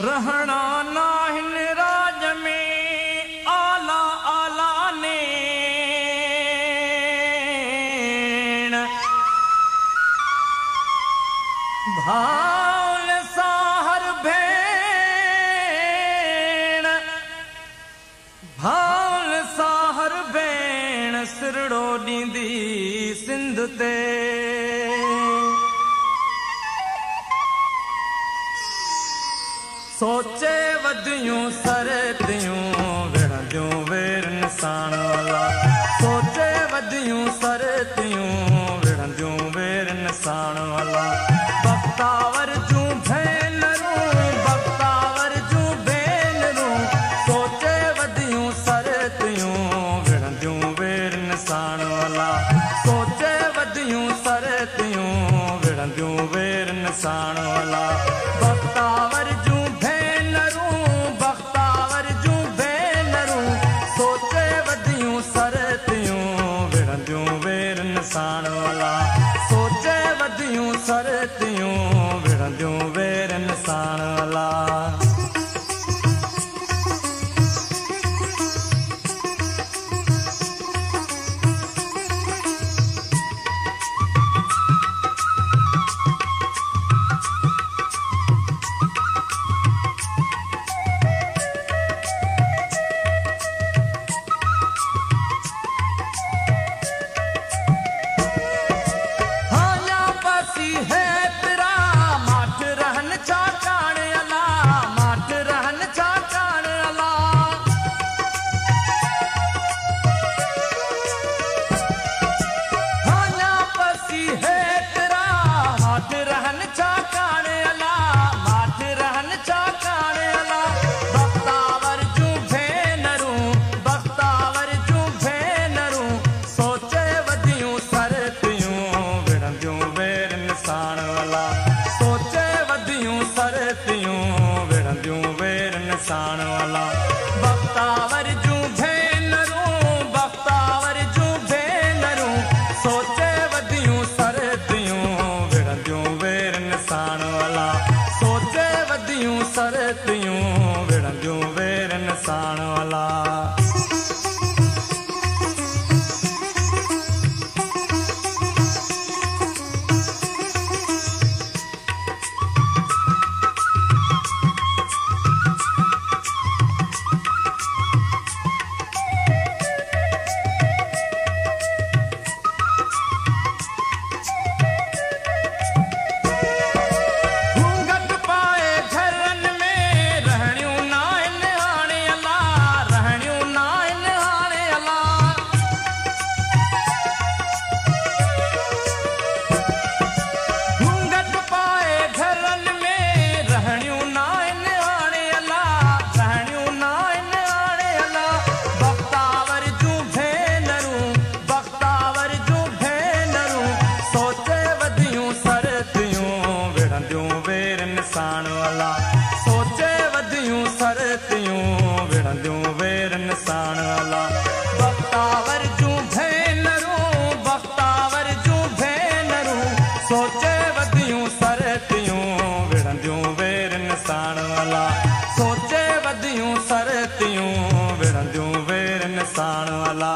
रहना नाहिन राज में आला आला नेण भावल साहर भेण भावल साहर भेण सिरड़ो ॾींदी सिंध ते सोचे वधियूं सरतियूं विढ़ंदियूं वेर निशान वाला सोचे वधियूं सरतियूं विढ़ंदियूं वेर निशान वाला बख्तावर जूं भेनरूं सोचे वधियूं सरतियूं विढ़ंदियूं वेर निशान वाला सोचे वधियूं सरतियूं विढ़ंदियूं वेर निशान वाला बख्तावर जूं निशान वाला सोचे वधियूं सरतियूं विढ़ंदियूं वेर निशान वाला निशान वाला बख्तावर जूं भेनरूं सोचे वधियूं सरतियूं विढ़ंदियूं वेर निशान वाला सोचे वधियूं सरतियूं विढ़ंदियूं वेर निशान वाला निशान वाला सोचे वधियूं सरतियूं विढ़ंदियूं वेर निशान वाला बख्तावर जूं भेनरूं सोचे वधियूं सरतियूं विढ़ंदियूं वेर निशान वाला सोचे वधियूं सरतियूं विढ़ंदियूं वेर निशान वाला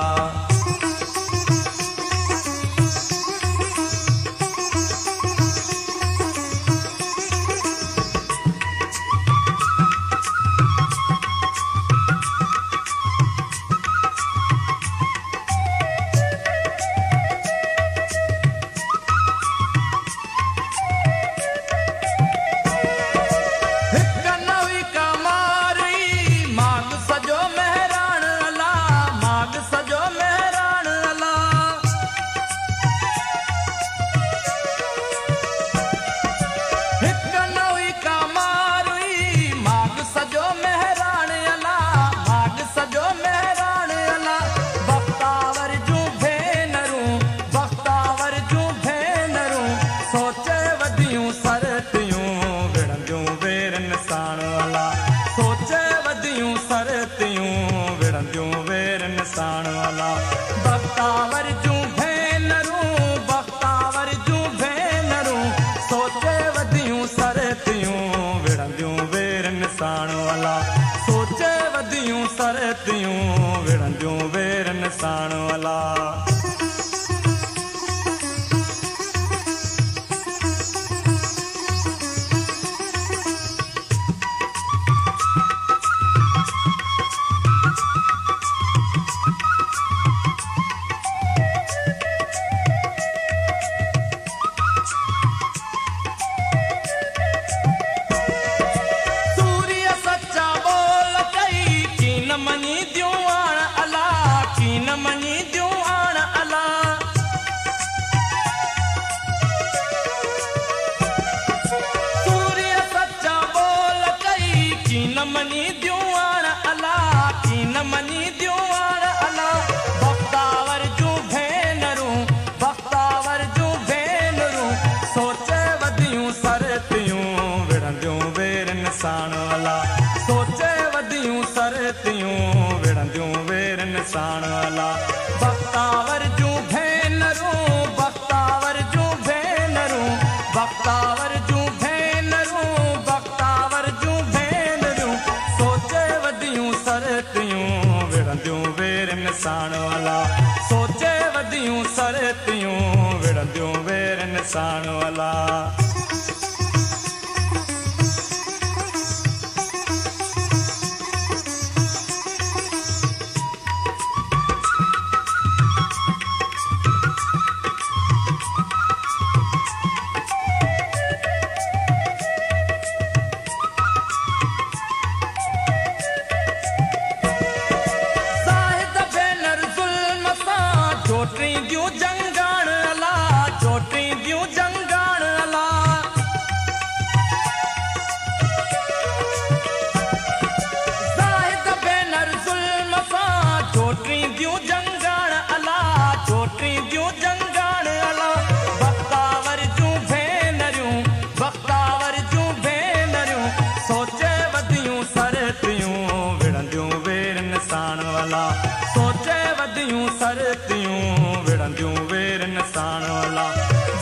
विढ़ंदियूं वेर निशान वाला। चोटी दियूं जंगाण अला, चोटी दियूं जंगाण अला। ज़ाहिद बेनर ज़ुल्म सां चोटी दियूं जंगाण अला, चोटी दियूं जंगाण अला। बख़्तावर जूं भेनरियूं, बख़्तावर जूं भेनरियूं सोचे वधियूं सरतियूं विढ़ंदियूं वेर निशान वाला। सोचे वधियूं सरतियूं विढ़ंदियूं वेर निशान वाला।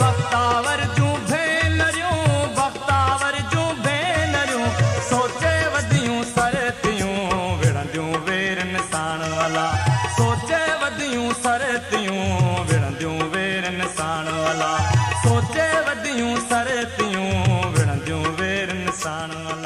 बख़्तावर जूं भेनरियूं, बख़्तावर जूं भेनरियूं सोचे वधियूं सरतियूं विढ़ंदियूं वेर निशान वाला। सोचे वधियूं सरतियूं विढ़ंदियूं वेर निशान वाला। सोचे वधियूं सरतियूं विढ़ंदियूं वेर निशान वाला।